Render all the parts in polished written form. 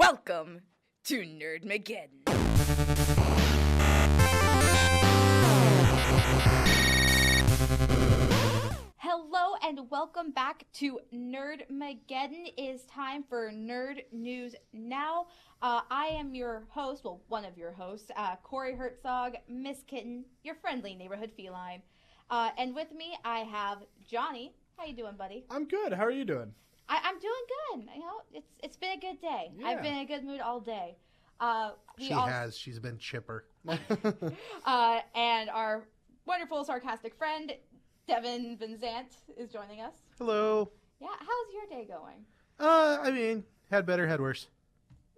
Welcome to Nerdmageddon. Hello and welcome back to Nerdmageddon. It is time for Nerd News Now. I am your host, well, one of your hosts, Corie Herzog, Miss Kitten, your friendly neighborhood feline. And with me, I have Johnny. How you doing, buddy? I'm good. How are you doing? I'm doing good. You know, it's been a good day. Yeah. I've been in a good mood all day. She's been chipper. And our wonderful, sarcastic friend, Devin Vincent, is joining us. Hello. Yeah, how's your day going? I mean, had better, had worse.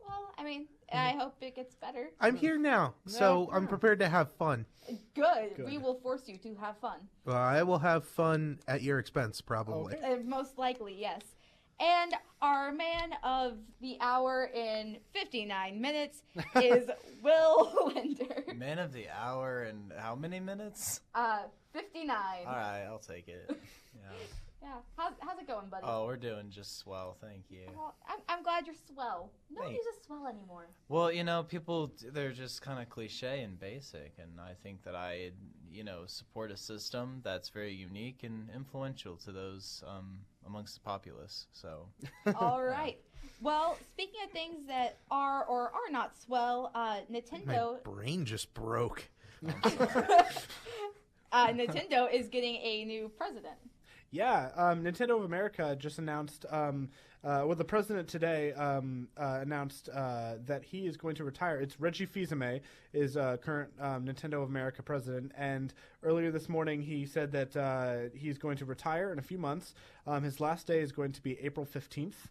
Well, I mean, I hope it gets better. I'm here now, so I'm prepared to have fun. Good. We will force you to have fun. I will have fun at your expense, probably. Okay. Most likely, yes. And our man of the hour in 59 minutes is Will Linder. Man of the hour in how many minutes? 59. All right, I'll take it. Yeah. Yeah. How's it going, buddy? Oh, we're doing just swell, thank you. Well, I'm glad you're swell. Nobody's a swell anymore. Well, you know, people, they're just kind of cliche and basic, and I think that I, support a system that's very unique and influential to those amongst the populace, so. All right. Well, speaking of things that are or are not swell, Nintendo... My brain just broke. Nintendo is getting a new president. Yeah, Nintendo of America just announced, the president today announced that he is going to retire. It's Reggie Fils-Aimé is current Nintendo of America president, and earlier this morning he said that he's going to retire in a few months. His last day is going to be April 15th,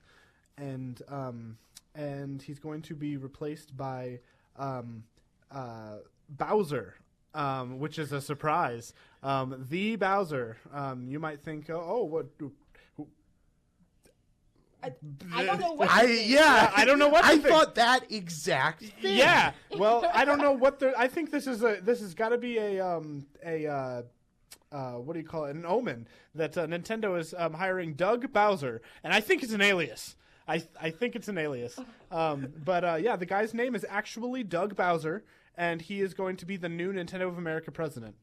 and he's going to be replaced by Bowser. Which is a surprise. The Bowser. You might think, what? I don't know what. I don't know what. I thought that exact thing. Yeah. Well, I don't know what the. I think this has got to be a what do you call it? An omen that Nintendo is hiring Doug Bowser, and I think it's an alias. I think it's an alias. But the guy's name is actually Doug Bowser. And he is going to be the new Nintendo of America president.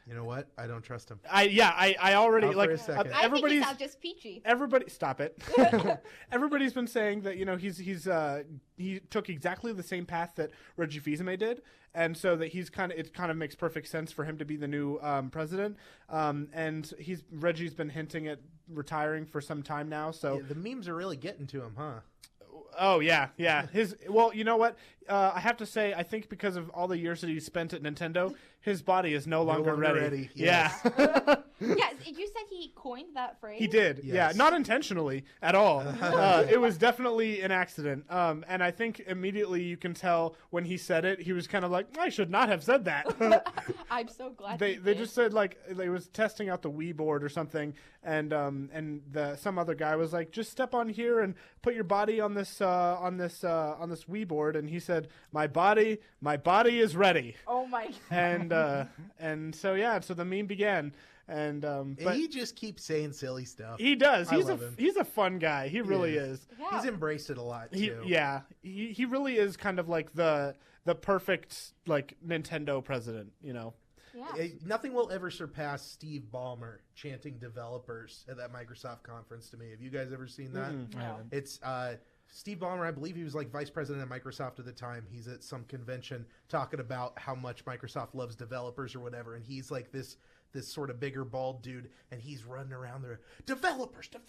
You know what? I don't trust him. I already Not like. for a second. I think he sounds just peachy. Everybody, stop it. Everybody's been saying that he took exactly the same path that Reggie Fils-Aimé did, and so that it kind of makes perfect sense for him to be the new president. And Reggie's been hinting at retiring for some time now. So Yeah, the memes are really getting to him, huh? Oh, yeah. Well, you know what? I have to say, I think because of all the years that he spent at Nintendo, his body is no longer ready. Yes. Yeah. Yeah, you said he coined that phrase? He did. Yes. Yeah, not intentionally at all. It was definitely an accident. And I think immediately you can tell when he said it, he was kind of like, I should not have said that. I'm so glad They just said, like, they was testing out the Wii board or something, and some other guy was like, just step on here and put your body on this Wii board, and he said, my body is ready. Oh my God. And so the meme began, and but he just keeps saying silly stuff. he does. I love him. He's a fun guy. He really is. Yeah. He's embraced it a lot too. He really is kind of like the perfect like Nintendo president, you know. Yeah. Nothing will ever surpass Steve Ballmer chanting developers at that Microsoft conference to me. Have you guys ever seen that? No. It's Steve Ballmer, I believe he was like vice president at Microsoft at the time. He's at some convention talking about how much Microsoft loves developers or whatever, and he's like this sort of bigger bald dude, and he's running around there, developers, and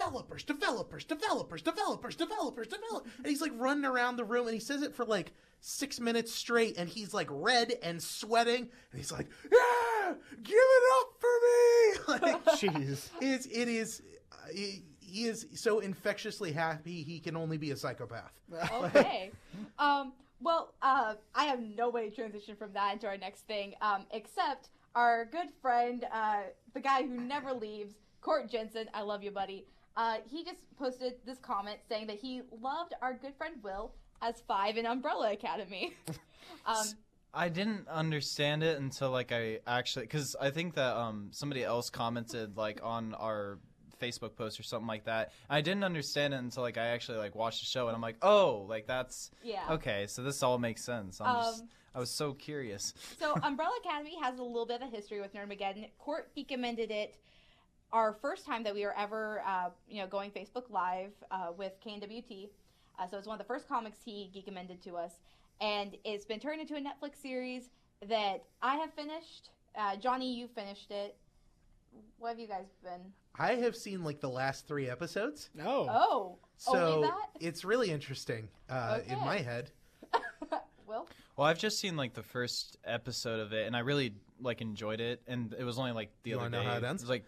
he's like running around the room, and he says it for like 6 minutes straight, and he's like red and sweating, and he's like, yeah, give it up for me. Like, Jeez. He is so infectiously happy he can only be a psychopath. Okay. Well, I have no way to transition from that into our next thing, except our good friend, the guy who never leaves, Court Jensen. I love you, buddy. He just posted this comment saying that he loved our good friend Will as 5 in Umbrella Academy. I didn't understand it until like I actually, because I think that somebody else commented like on our Facebook post or something like that. I didn't understand it until like I actually like watched the show, and I'm like, oh, like that's okay. So this all makes sense. I was so curious. So Umbrella Academy has a little bit of a history with Nerdmageddon. Court recommended it our first time that we were ever, going Facebook Live with KNWT. So it's one of the first comics he recommended to us. And it's been turned into a Netflix series that I have finished. Johnny, you finished it. What have you guys been? I have seen like the last 3 episodes. Oh, so only that? It's really interesting in my head. Well, I've just seen like the first episode of it, and I really like enjoyed it. And it was only like the other day. You want to know how it ends? It was like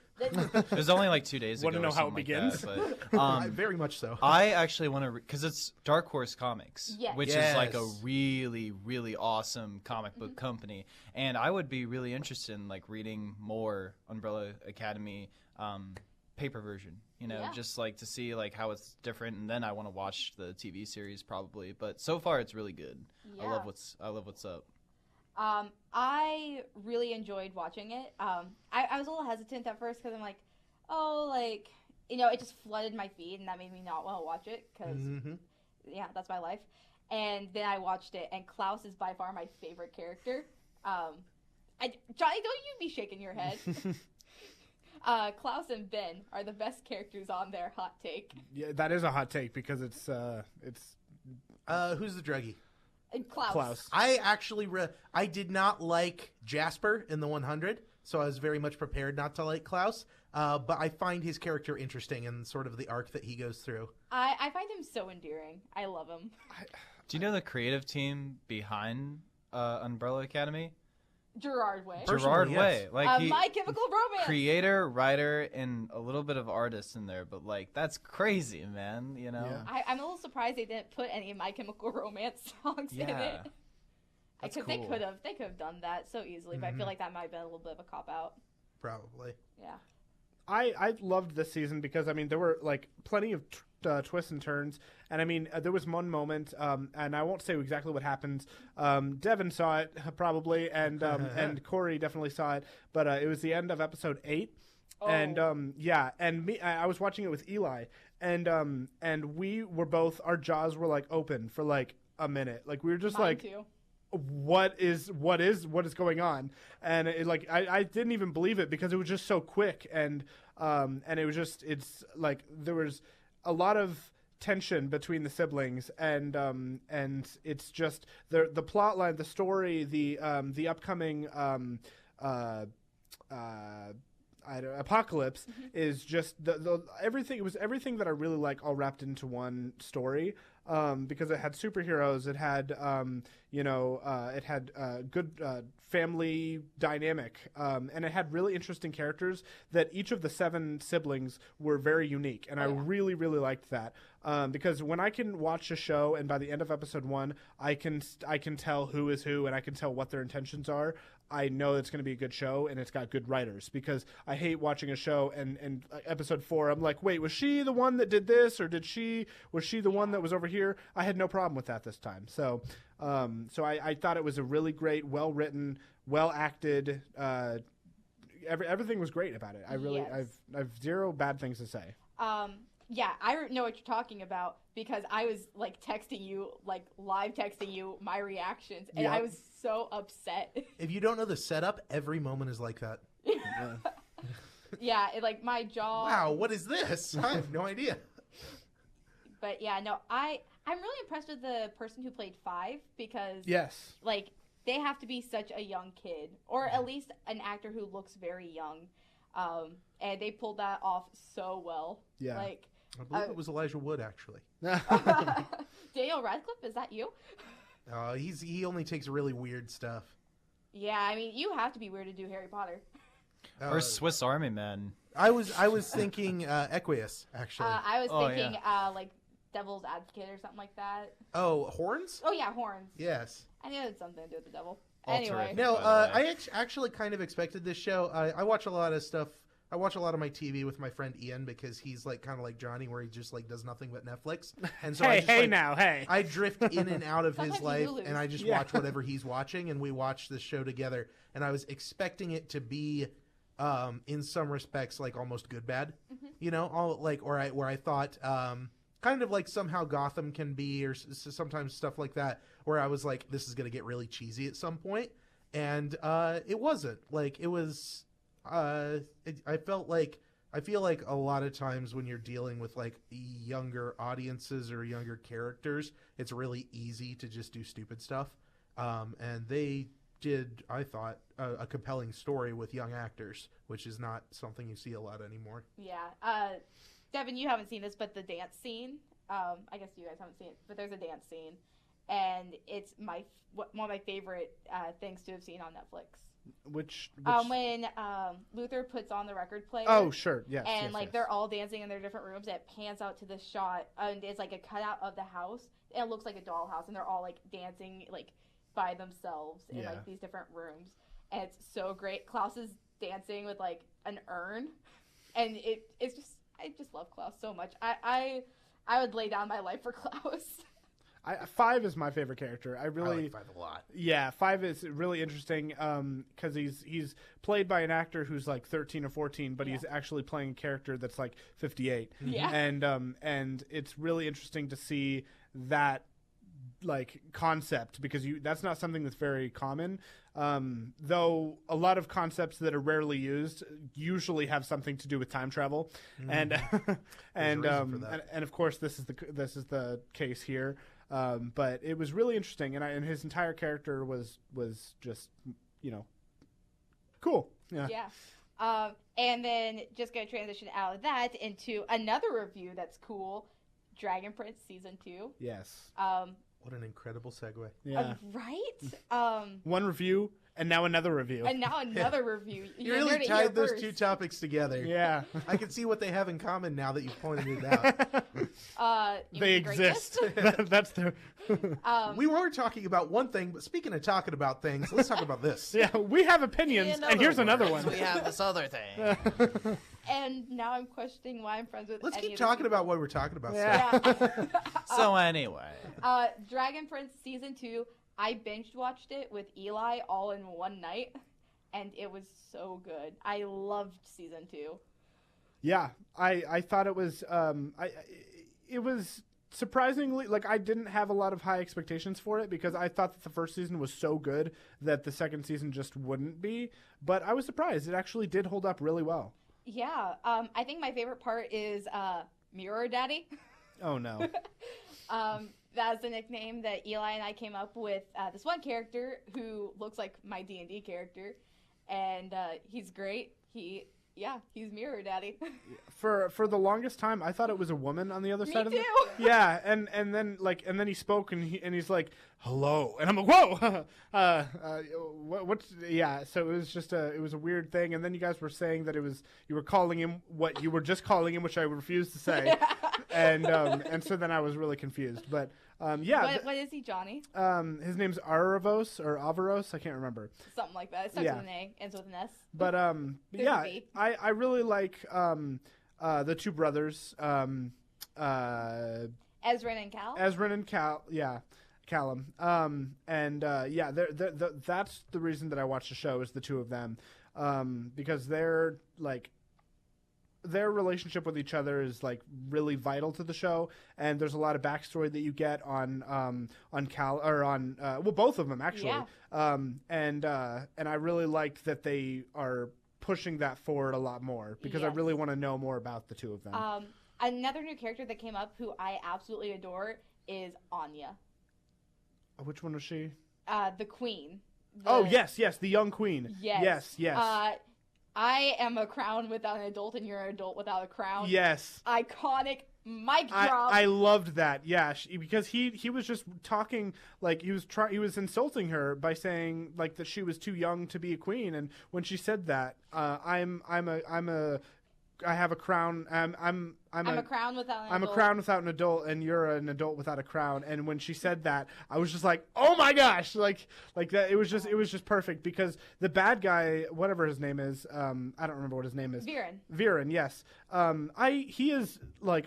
it was only like 2 days ago. Want to know how it like begins? that, but, Very much so. I actually want to because it's Dark Horse Comics, Yes. which is like a really, really awesome comic book company, and I would be really interested in like reading more Umbrella Academy paper version. Just like to see like how it's different, and then I want to watch the TV series probably. But so far, it's really good. Yeah. I love what's up. I really enjoyed watching it. I was a little hesitant at first because I'm like, it just flooded my feed, and that made me not want to watch it because, that's my life. And then I watched it, and Klaus is by far my favorite character. Johnny, don't you be shaking your head. Klaus and Ben are the best characters on there. Hot take. Yeah, that is a hot take because it's who's the druggie? Klaus. I actually I did not like Jasper in the 100, so I was very much prepared not to like Klaus. But I find his character interesting and sort of the arc that he goes through. I find him so endearing. I love him. Do you know the creative team behind Umbrella Academy? Gerard Way. Gerard Way. Like My Chemical Romance. Creator, writer, and a little bit of artist in there, but like that's crazy, man. Yeah. I'm a little surprised they didn't put any of My Chemical Romance songs in it. That's cool. They could have done that so easily, but I feel like that might have been a little bit of a cop out. Probably. Yeah. I loved this season because there were like plenty of twists and turns, and there was one moment, and I won't say exactly what happens. Devin saw it probably, and and Corie definitely saw it, but it was the end of episode 8, and I was watching it with Eli, and we were both, our jaws were like open for like a minute, like we were just Mine like. too. What is going on? And I didn't even believe it because it was just so quick, and it was just, it's like there was a lot of tension between the siblings, and it's just the plot line, the story, the upcoming apocalypse is just the everything. It was everything that I really like all wrapped into one story. Because it had superheroes, it had good family dynamic, and it had really interesting characters that each of the 7 siblings were very unique, and I really, really liked that. Because when I can watch a show and by the end of episode 1, I can tell who is who, and I can tell what their intentions are. I know it's going to be a good show, and it's got good writers, because I hate watching a show and episode 4, I'm like, wait, was she the one that did this, or was she the one that was over here? I had no problem with that this time. So I thought it was a really great, well written, well acted. Everything was great about it. I've zero bad things to say. Yeah, I know what you're talking about because I was like texting you, like live texting you my reactions, and I was so upset. If you don't know the setup, every moment is like that. Yeah, like my jaw. Wow, what is this? I have no idea. But yeah, no, I'm really impressed with the person who played 5 because like they have to be such a young kid, or at least an actor who looks very young, and they pulled that off so well. Yeah. Like. I believe it was Elijah Wood, actually. Daniel Radcliffe, is that you? He only takes really weird stuff. Yeah, I mean, you have to be weird to do Harry Potter. Or Swiss Army Man. I was thinking Equius, actually. I was thinking like Devil's Advocate or something like that. Oh, Horns? Oh yeah, Horns. Yes. I knew it had something to do with the devil. All Anyway. terrific, No, by the way. I actually kind of expected this show. I watch a lot of stuff. I watch a lot of my TV with my friend Ian because he's like kind of like Johnny, where he just like does nothing but Netflix. And so I drift in and out of his Sometimes life, you lose. and I just watch whatever he's watching, and we watch this show together. And I was expecting it to be, in some respects, like almost good bad. You know, all like, where I thought, kind of like somehow Gotham can be, or sometimes stuff like that, where I was like, this is going to get really cheesy at some point. And it wasn't. Like, it was, I feel like a lot of times when you're dealing with like younger audiences or younger characters, it's really easy to just do stupid stuff. And they did, I thought, a compelling story with young actors, which is not something you see a lot anymore. Yeah. Devin, you haven't seen this, but the dance scene, I guess you guys haven't seen it, but there's a dance scene, and it's one of my favorite things to have seen on Netflix. Which when Luther puts on the record player. Oh, sure. Yes. And yes, yes. they're all dancing in their different rooms. And it pans out to the shot, and it's like a cutout of the house. And it looks like a dollhouse, and they're all like dancing like by themselves in like these different rooms. And it's so great. Klaus is dancing with like an urn, and it's just, I just love Klaus so much. I would lay down my life for Klaus. 5 is my favorite character. I like 5 a lot. Yeah, 5 is really interesting because he's played by an actor who's like 13 or 14, but he's actually playing a character that's like 58. Yeah. And it's really interesting to see that like concept, because that's not something that's very common. Though a lot of concepts that are rarely used usually have something to do with time travel, and and of course this is the case here. But it was really interesting, and his entire character was just, you know, cool. Yeah. Yeah. And then just going to transition out of that into another review that's cool, Dragon Prince Season 2. Yes. What an incredible segue. Yeah. Right? One review, and now another review. And now another review. You really tied those two topics together. Yeah. I can see what they have in common now that you've pointed it out. They exist. That's their... We were talking about one thing, but speaking of talking about things, let's talk about this. Yeah, we have opinions, and here's another one. We have this other thing. And now I'm questioning why I'm friends with Let's any keep of the talking people. about what we're talking about. Yeah. Yeah. So anyway. Dragon Prince Season 2, I binge-watched it with Eli all in one night, and it was so good. I loved Season 2. Yeah, I thought it was it was surprisingly, like, I didn't have a lot of high expectations for it because I thought that the first season was so good that the second season just wouldn't be, but I was surprised. It actually did hold up really well. Yeah, I think my favorite part is Mirror Daddy. Oh no. That's the nickname that Eli and I came up with. This one character who looks like my D&D character, and he's great. He's Mirror Daddy. For the longest time, I thought it was a woman on the other side of Me it. too. Yeah, and then he spoke and he's like, "Hello," and I'm like, "Whoa, what's?" Yeah, so it was just it was a weird thing. And then you guys were saying that you were calling him what you were just calling him, which I refused to say, and so then I was really confused. But yeah, What is he, Johnny? his name's Aravos or Avaros, I can't remember. Something like that. It starts with an A, ends with an S. But yeah, I really like the two brothers, Ezrin and Cal. Ezrin and Callum. And yeah, that's the reason that I watched the show is the two of them, because they're like. Their relationship with each other is like really vital to the show, and there's a lot of backstory that you get on Cal or on both of them actually. Yeah. And I really like that they are pushing that forward a lot more because I Yes. really want to know more about the two of them. Another new character that came up who I absolutely adore is Anya, Which one was she? the queen. Yes, the young queen. Yes. Yes. I am a crown without an adult, and you're an adult without a crown. Yes. Iconic mic drop. I loved that. Yeah, because he was just talking like he was insulting her by saying like that she was too young to be a queen, and when she said that, I have a crown. I'm a crown without an adult. I'm a crown without an adult, and you're an adult without a crown. And when she said that, I was just like, oh my gosh, like that. It was just perfect because the bad guy, whatever his name is, I don't remember what his name is. Viren, yes. He is like.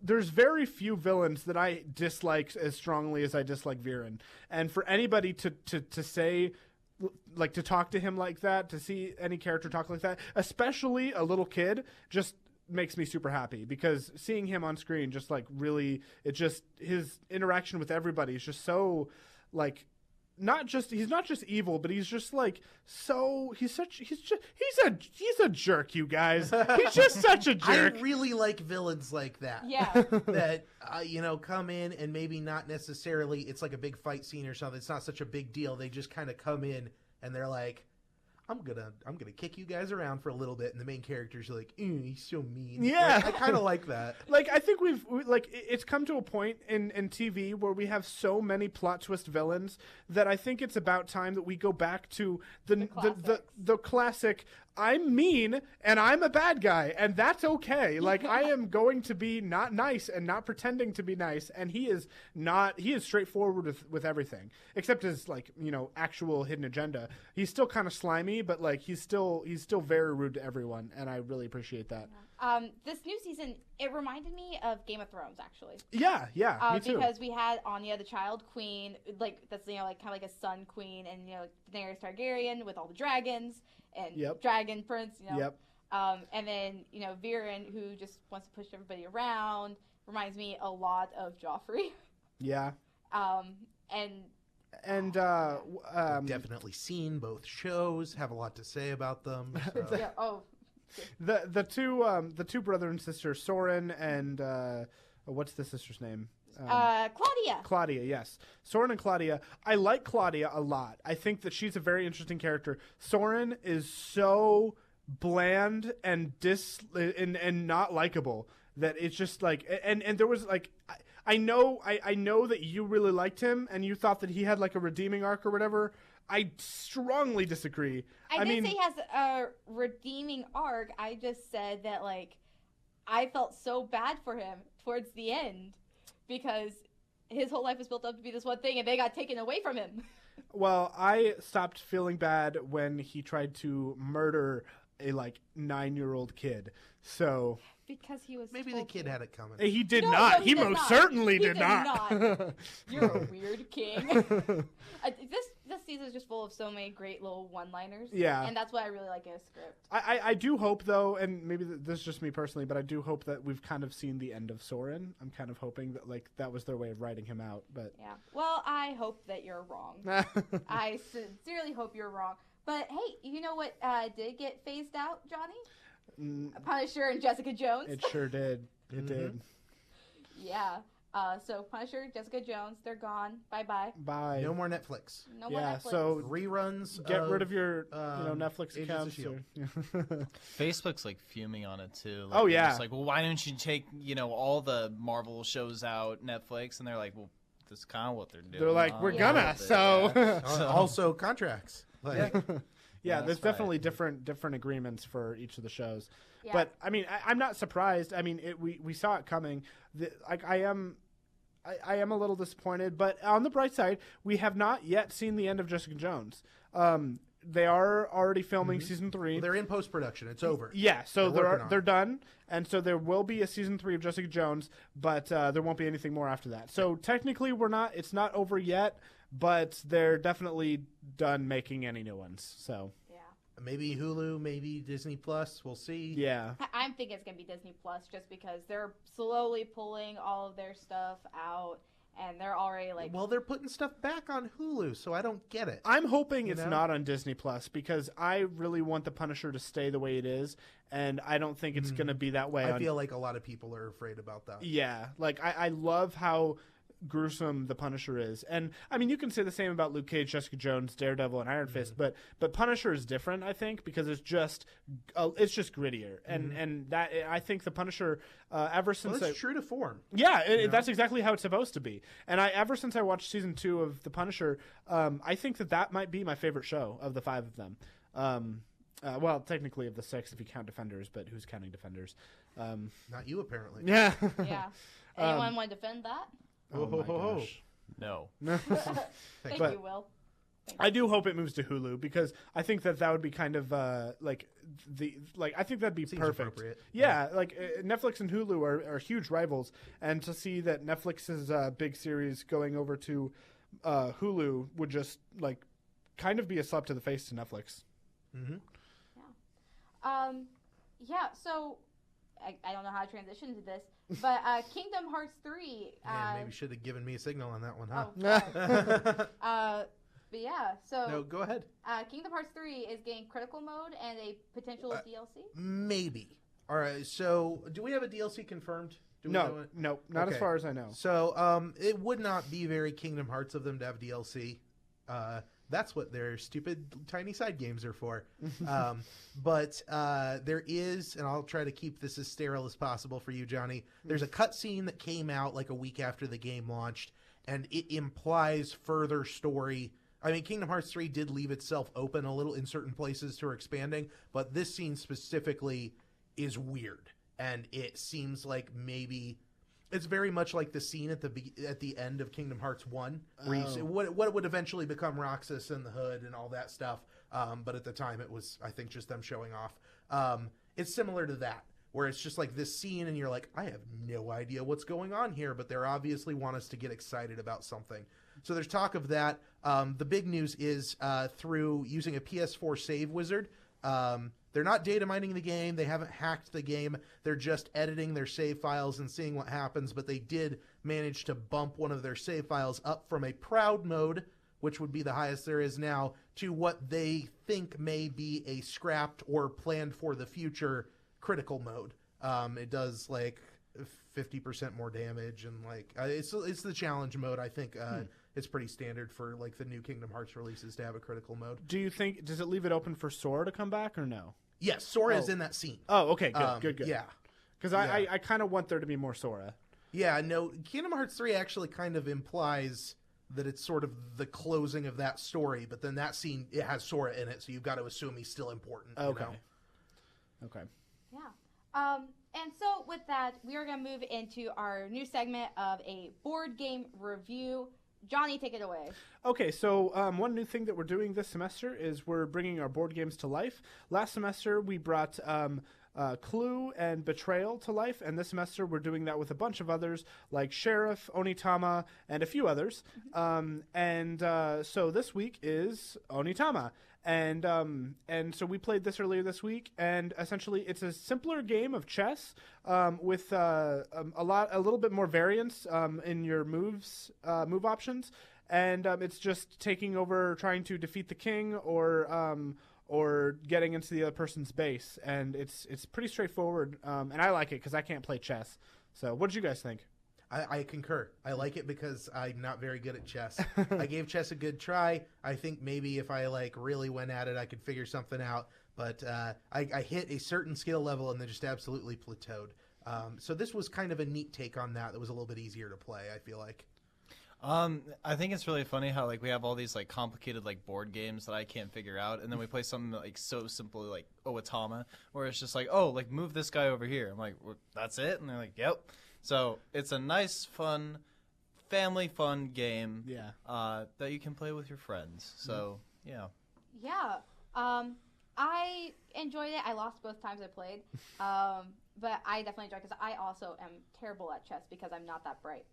There's very few villains that I dislike as strongly as I dislike Viren, and for anybody to say. Like to talk to him like that, to see any character talk like that, especially a little kid, just makes me super happy because seeing him on screen just like really, his interaction with everybody is just so like, he's not just evil, but he's just like he's a jerk, you guys. He's just such a jerk. I really like villains like that. Yeah. That come in and maybe not necessarily it's like a big fight scene or something. It's not such a big deal. They just kind of come in and they're like, I'm gonna kick you guys around for a little bit, and the main character's like, he's so mean. Yeah, like, I kind of like that. Like, I think it's come to a point in TV where we have so many plot twist villains that I think it's about time that we go back to the classic. I'm mean and I'm a bad guy, and that's okay. Like, I am going to be not nice and not pretending to be nice, and he is straightforward with everything, except his actual hidden agenda. He's still kind of slimy, but like he's still very rude to everyone, and I really appreciate that. This new season, it reminded me of Game of Thrones, actually. Yeah, me too. Because we had Anya, the Child Queen, like that's kind of like a Sun Queen, and Daenerys Targaryen with all the dragons and Dragon Prince, Yep. And then Viren, who just wants to push everybody around, reminds me a lot of Joffrey. Yeah. Definitely seen both shows. Have a lot to say about them. So. Yeah. Oh. The two brother and sister, Soren and what's the sister's name? Claudia, yes. Soren and Claudia. I like Claudia a lot. I think that she's a very interesting character. Soren is so bland and not likable that it's just like, and there was like, I know that you really liked him and you thought that he had like a redeeming arc or whatever. I strongly disagree. I didn't say he has a redeeming arc. I just said that like I felt so bad for him towards the end because his whole life was built up to be this one thing and they got taken away from him. Well, I stopped feeling bad when he tried to murder a 9-year-old kid. So because he was maybe the kid had it coming. He did not. He most certainly did not. You're a weird king. This season is just full of so many great little one-liners. Yeah, and that's what I really like in a script. I do hope though, and maybe this is just me personally, but I do hope that we've kind of seen the end of Soren. I'm kind of hoping that that was their way of writing him out. But yeah, well, I hope that you're wrong. I sincerely hope you're wrong. But hey, you know what did get phased out, Johnny? Punisher and Jessica Jones. It sure did. It did. Yeah. So Punisher, Jessica Jones, they're gone. Bye. Bye. No more Netflix. No more Netflix. So reruns. Get rid of your Netflix accounts. Facebook's like fuming on it too. Oh yeah. It's like, well, why don't you take all the Marvel shows out Netflix? And they're like, well, that's kind of what they're doing. They're like, we're gonna. So also contracts. Like, yeah, there's definitely different agreements for each of the shows. Yeah. But I mean, I'm not surprised. I mean, we saw it coming. I am a little disappointed, but on the bright side, we have not yet seen the end of Jessica Jones. They are already filming season 3. Well, they're in post-production. It's over. Yeah, so they're done, and so there will be a season 3 of Jessica Jones, but there won't be anything more after that. So technically, it's not over yet, but they're definitely done making any new ones. So yeah, maybe Hulu, maybe Disney Plus. We'll see. Yeah, I'm thinking it's gonna be Disney Plus just because they're slowly pulling all of their stuff out. And they're already like... Well, they're putting stuff back on Hulu, so I don't get it. I'm hoping it's not on Disney Plus because I really want the Punisher to stay the way it is, and I don't think it's going to be that way. I feel like a lot of people are afraid about that. Yeah, like I love how gruesome the Punisher is, and I mean you can say the same about Luke Cage, Jessica Jones, Daredevil, and Iron Fist, but Punisher is different, I think, because it's just grittier, and that I think the Punisher ever since it's true to form. Yeah, that's exactly how it's supposed to be, and ever since I watched season 2 of the Punisher, I think that might be my favorite show of the 5 of them. Well, technically of the 6 if you count Defenders, but who's counting Defenders? Not you, apparently. Yeah. Yeah. Anyone want to defend that? Oh my gosh. No. Thank you, Will. I do hope it moves to Hulu because I think that would be kind of I think that'd be Seems perfect. appropriate. Yeah, Netflix and Hulu are huge rivals, and to see that Netflix's big series going over to Hulu would just kind of be a slap to the face to Netflix. Yeah. Yeah. So I don't know how to transition into this, but Kingdom Hearts 3. Man, maybe should have given me a signal on that one, huh? But yeah, so No, go ahead. Kingdom Hearts 3 is getting critical mode and a potential DLC. Maybe. All right. So, do we have a DLC confirmed? Do we know it? No, not as Okay. far as I know. So, it would not be very Kingdom Hearts of them to have DLC. That's what their stupid tiny side games are for. But there is, and I'll try to keep this as sterile as possible for you, Johnny. There's a cutscene that came out like a week after the game launched, and it implies further story. I mean, Kingdom Hearts 3 did leave itself open a little in certain places to expanding, but this scene specifically is weird, and it seems like maybe it's very much like the scene at the end of Kingdom Hearts 1, where you see what would eventually become Roxas and the Hood and all that stuff. But at the time, it was, I think, just them showing off. It's similar to that, where it's just like this scene, and you're like, I have no idea what's going on here, but they obviously want us to get excited about something. So there's talk of that. The big news is through using a PS4 save wizard. They're not data mining the game. They haven't hacked the game. They're just editing their save files and seeing what happens. But they did manage to bump one of their save files up from a proud mode, which would be the highest there is now, to what they think may be a scrapped or planned for the future critical mode. It does like 50% more damage, and like it's the challenge mode. I think it's pretty standard for like the new Kingdom Hearts releases to have a critical mode. Do you think, does it leave it open for Sora to come back or no? Yes, Sora is in that scene. Oh, okay, good. Yeah. Because I kind of want there to be more Sora. Yeah, no, Kingdom Hearts 3 actually kind of implies that it's sort of the closing of that story, but then that scene, it has Sora in it, so you've got to assume he's still important. Okay. You know? Okay. Yeah. And so with that, we are going to move into our new segment of a board game review. Johnny, take it away. Okay, so one new thing that we're doing this semester is we're bringing our board games to life. Last semester, we brought Clue and Betrayal to life, and this semester we're doing that with a bunch of others like Sheriff, Onitama, and a few others. So this week is Onitama. And so we played this earlier this week, and essentially it's a simpler game of chess with a little bit more variance in your move options, and it's just taking over, trying to defeat the king or getting into the other person's base, and it's pretty straightforward, and I like it because I can't play chess. So what did you guys think? I concur. I like it because I'm not very good at chess. I gave chess a good try. I think maybe if I like really went at it, I could figure something out. But I hit a certain skill level and then just absolutely plateaued. So this was kind of a neat take on that. That was a little bit easier to play, I feel like. I think it's really funny how like we have all these like complicated like board games that I can't figure out, and then we play something like so simple like Onitama, where it's just like, oh, like move this guy over here. I'm like, well, that's it, and they're like, yep. So it's a nice, fun, family fun game that you can play with your friends. So, yeah. Yeah. I enjoyed it. I lost both times I played. But I definitely enjoyed it because I also am terrible at chess because I'm not that bright.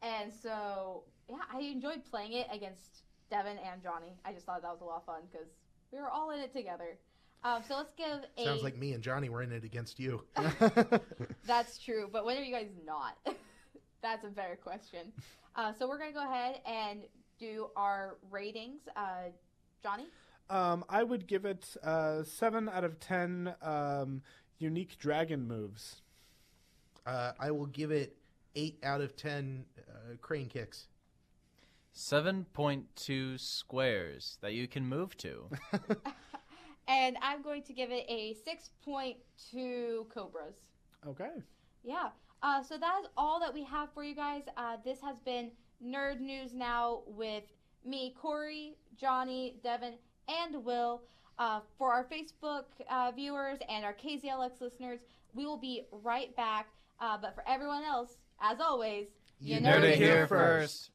And so, yeah, I enjoyed playing it against Devin and Johnny. I just thought that was a lot of fun because we were all in it together. So let's give a... Sounds like me and Johnny were in it against you. That's true, but when are you guys not? That's a better question. So we're going to go ahead and do our ratings. Johnny? I would give it 7 out of 10 unique dragon moves. I will give it 8 out of 10 crane kicks. 7.2 squares that you can move to. And I'm going to give it a 6.2 cobras. Okay. Yeah. So that is all that we have for you guys. This has been Nerd News Now with me, Corie, Johnny, Devin, and Will. For our Facebook viewers and our KZLX listeners, we will be right back. But for everyone else, as always, You nerd it here first.